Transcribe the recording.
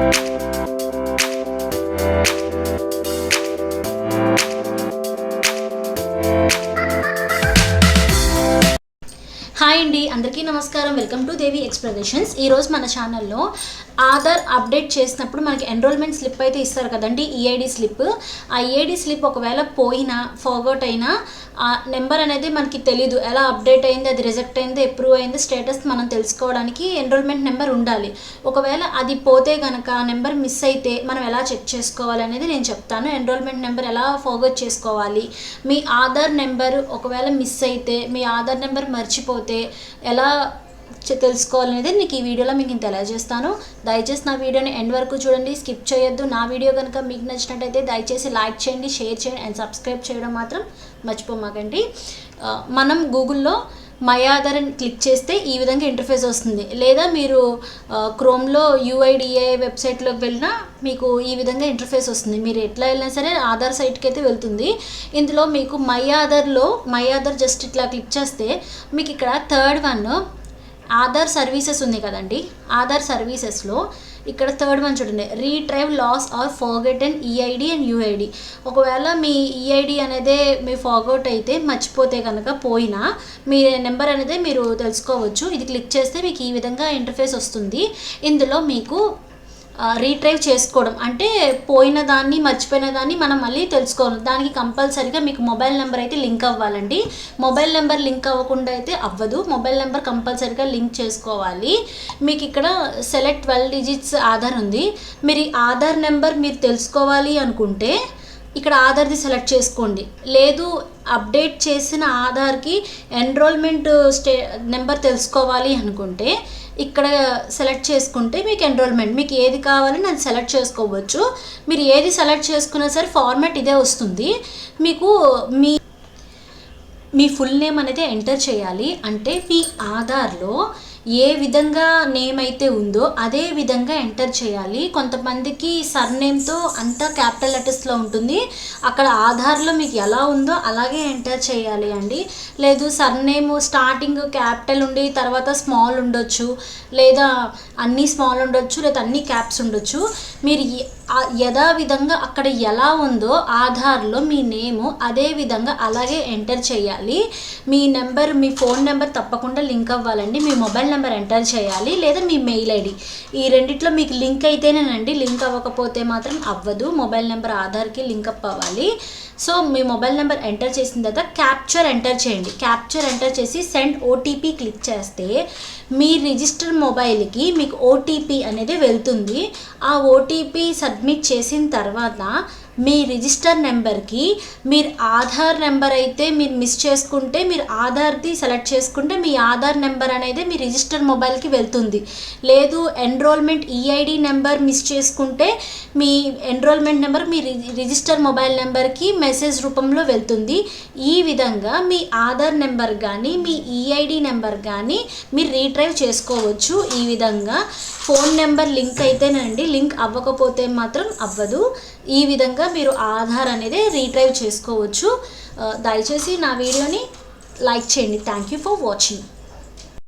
Hi అండి, అందరికీ నమస్కారం. Welcome to Devi explanations. ఈరోజు మన ఛానల్లో ఆధార్ అప్డేట్ చేసినప్పుడు మనకి ఎన్రోల్మెంట్ స్లిప్ అయితే ఇస్తారు కదండి, ఈఐడి స్లిప్. ఆ ఈఐడి స్లిప్ ఒకవేళ పోయినా ఫార్గౌట్ అయినా ఆ నెంబర్ అనేది మనకి తెలీదు, ఎలా అప్డేట్ అయింది, అది రిజెక్ట్ అయింది, అప్రూవ్ అయింది, స్టేటస్ మనం తెలుసుకోవడానికి ఎన్రోల్మెంట్ నెంబర్ ఉండాలి. ఒకవేళ అది పోతే కనుక ఆ నెంబర్ మిస్ అయితే మనం ఎలా చెక్ చేసుకోవాలి అనేది నేను చెప్తాను. ఎన్రోల్మెంట్ నెంబర్ ఎలా ఫార్గౌట్ చేసుకోవాలి, మీ ఆధార్ నెంబర్ ఒకవేళ మిస్ అయితే, మీ ఆధార్ నెంబర్ మర్చిపోతే ఎలా తెలుసుకోవాలనేది మీకు ఈ వీడియోలో మీకు నేను తెలియజేస్తాను. దయచేసి నా వీడియోని ఎండ్ వరకు చూడండి, స్కిప్ చేయొద్దు. నా వీడియో కనుక మీకు నచ్చినట్టయితే దయచేసి లైక్ చేయండి, షేర్ చేయండి అండ్ సబ్స్క్రైబ్ చేయడం మాత్రం మర్చిపోమాకండి. మనం గూగుల్లో మై ఆధార్ అని క్లిక్ చేస్తే ఈ విధంగా ఇంటర్ఫేస్ వస్తుంది. లేదా మీరు క్రోమ్లో యూఐడిఏ వెబ్సైట్లోకి వెళ్ళినా మీకు ఈ విధంగా ఇంటర్ఫేస్ వస్తుంది. మీరు ఎట్లా వెళ్ళినా సరే ఆధార్ సైట్కి అయితే వెళ్తుంది. ఇందులో మీకు మై ఆధార్ జస్ట్ ఇట్లా క్లిక్ చేస్తే మీకు ఇక్కడ థర్డ్ వన్ ఆధార్ సర్వీసెస్ ఉంది కదండి. ఆధార్ సర్వీసెస్లో ఇక్కడ థర్డ్ వన్ చూడండి, retrieve lost or forgotten EID and UID. ఒకవేళ మీ ఈఐడి అనేది మీ ఫార్గౌట్ అయితే, మర్చిపోతే కనుక పోయినా మీ నెంబర్ అనేది మీరు తెలుసుకోవచ్చు. ఇది క్లిక్ చేస్తే మీకు ఈ విధంగా ఇంటర్ఫేస్ వస్తుంది. ఇందులో మీకు రీట్రైవ్ చేసుకోవడం అంటే పోయిన దాన్ని, మర్చిపోయిన దాన్ని మనం మళ్ళీ తెలుసుకోవాలి. దానికి కంపల్సరీగా మీకు మొబైల్ నెంబర్ అయితే లింక్ అవ్వాలండి. మొబైల్ నెంబర్ లింక్ అవ్వకుండా అయితే అవ్వదు. మొబైల్ నెంబర్ కంపల్సరీగా లింక్ చేసుకోవాలి. మీకు ఇక్కడ సెలెక్ట్ 12 డిజిట్స్ ఆధార్ ఉంది. మీరు ఈ ఆధార్ నెంబర్ మీరు తెలుసుకోవాలి అనుకుంటే ఇక్కడ ఆధార్ది సెలెక్ట్ చేసుకోండి. లేదు అప్డేట్ చేసిన ఆధార్కి ఎన్రోల్మెంట్ నెంబర్ తెలుసుకోవాలి అనుకుంటే ఇక్కడ సెలెక్ట్ చేసుకుంటే మీకు ఎన్రోల్మెంట్, మీకు ఏది కావాలని అది సెలెక్ట్ చేసుకోవచ్చు. మీరు ఏది సెలెక్ట్ చేసుకున్నా సరే ఫార్మాట్ ఇదే వస్తుంది. మీకు మీ ఫుల్ నేమ్ అనేది ఎంటర్ చేయాలి. అంటే మీ ఆధార్లో ఏ విధంగా నేమ్ అయితే ఉందో అదే విధంగా ఎంటర్ చేయాలి. కొంతమందికి సర్నేమ్తో అంతా క్యాపిటల్ లెటర్స్లో ఉంటుంది, అక్కడ ఆధార్లో మీకు ఎలా ఉందో అలాగే ఎంటర్ చేయాలి అండి. లేదు సర్నేమ్ స్టార్టింగ్ క్యాపిటల్ ఉండి తర్వాత స్మాల్ ఉండొచ్చు, లేదా అన్నీ స్మాల్ ఉండొచ్చు, లేదా అన్నీ క్యాప్స్ ఉండొచ్చు. మీరు యథావిధంగా అక్కడ ఎలా ఉందో ఆధార్లో మీ నేము అదే విధంగా అలాగే ఎంటర్ చేయాలి. మీ నెంబర్, మీ ఫోన్ నెంబర్ తప్పకుండా లింక్ అవ్వాలండి. మీ మొబైల్ నెంబర్ ఎంటర్ చేయాలి, లేదా మీ మెయిల్ ఐడి. ఈ రెండిట్లో మీకు లింక్ అయితేనేనండి, లింక్ అవ్వకపోతే మాత్రం అవ్వదు. మొబైల్ నెంబర్ ఆధార్కి లింక్ అప్ అవ్వాలి. సో మీ మొబైల్ నెంబర్ ఎంటర్ చేసిన తర్వాత క్యాప్చర్ ఎంటర్ చేయండి. క్యాప్చర్ ఎంటర్ చేసి సెండ్ ఓటీపీ క్లిక్ చేస్తే మీ రిజిస్టర్ మొబైల్కి మీకు ఓటీపీ అనేది వెళ్తుంది. ఆ ఓటీపీ సబ్మిట్ చేసిన తర్వాత మీ రిజిస్టర్ నెంబర్కి మీరు ఆధార్ నెంబర్ అయితే మీరు మిస్ చేసుకుంటే మీరు ఆధార్ది సెలెక్ట్ చేసుకుంటే మీ ఆధార్ నెంబర్ అనేది మీ రిజిస్టర్ మొబైల్కి వెళ్తుంది. లేదు ఎన్రోల్మెంట్ ఈఐడి నెంబర్ మిస్ చేసుకుంటే మీ ఎన్రోల్మెంట్ నెంబర్ మీ రిజిస్టర్ మొబైల్ నెంబర్కి మెసేజ్ రూపంలో వెళ్తుంది. ఈ విధంగా మీ ఆధార్ నెంబర్ కానీ మీ ఈఐడి నెంబర్ కానీ మీరు రీట్రైవ్ చేసుకోవచ్చు. ఈ విధంగా ఫోన్ నెంబర్ లింక్ అయితేనండి, లింక్ అవ్వకపోతే మాత్రం అవ్వదు. ఈ విధంగా మీరు ఆధార్ అనేది రీట్రైవ్ చేసుకోవచ్చు. దయచేసి నా వీడియోని లైక్ చేయండి. Thank you for watching.